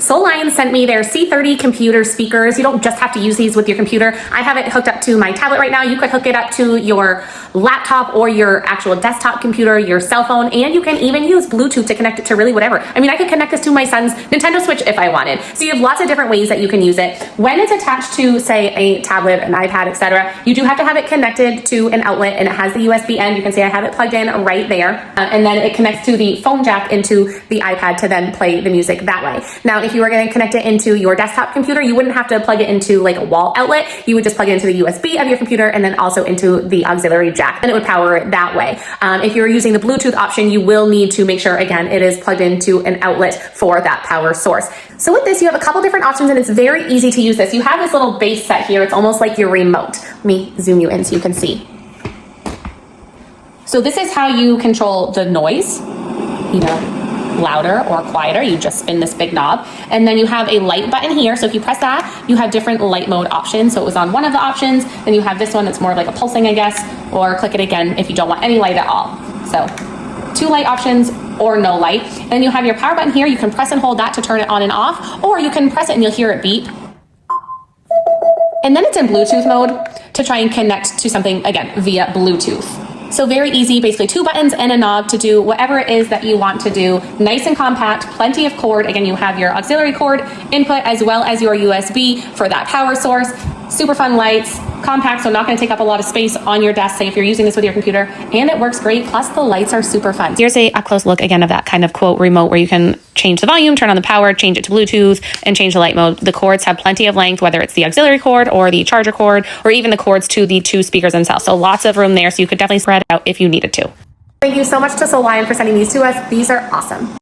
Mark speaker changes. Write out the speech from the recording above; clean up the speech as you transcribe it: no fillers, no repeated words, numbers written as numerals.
Speaker 1: SOULION sent me their C30 computer speakers. You don't just have to use these with your computer. I have it hooked up to my tablet right now. You could hook it up to your laptop or your actual desktop computer, your cell phone, and you can even use Bluetooth to connect it to really whatever. I mean, I could connect this to my son's Nintendo Switch if I wanted. So you have lots of different ways that you can use it. When it's attached to, say, a tablet, an iPad, etc., you do have to have it connected to an outlet, and it has the USB end. You can see I have it plugged in right there, and then it connects to the phone jack into the iPad to then play the music that way. Now, if you were going to connect it into your desktop computer, you wouldn't have to plug it into like a wall outlet. You would just plug it into the USB of your computer and then also into the auxiliary jack, and it would power it that way. If you're using the Bluetooth option, you will need to make sure, again, it is plugged into an outlet for that power source. So with this, you have a couple different options, and it's very easy to use this. You have this little base set here. It's almost like your remote. Let me zoom you in so you can see. So this is how you control the noise, louder or quieter. You just spin this big knob, and then you have a light button here. So if you press that, you have different light mode options. So it was on one of the options, then you have this one that's more like a pulsing, I guess, or click it again if you don't want any light at all. So 2 light options or no light. And then you have your power button here. You can press and hold that to turn it on and off, or you can press it and you'll hear it beep. And then it's in Bluetooth mode to try and connect to something, again, via Bluetooth. So very easy, basically 2 buttons and a knob to do whatever it is that you want to do. Nice and compact, plenty of cord. Again, you have your auxiliary cord input as well as your USB for that power source. Super fun lights, compact, so not gonna take up a lot of space on your desk, say if you're using this with your computer, and it works great, plus the lights are super fun. Here's a up close look again of that kind of quote remote where you can change the volume, turn on the power, change it to Bluetooth, and change the light mode. The cords have plenty of length, whether it's the auxiliary cord or the charger cord, or even the cords to the 2 speakers themselves. So lots of room there, so you could definitely spread out if you needed to. Thank you so much to SOULION for sending these to us. These are awesome.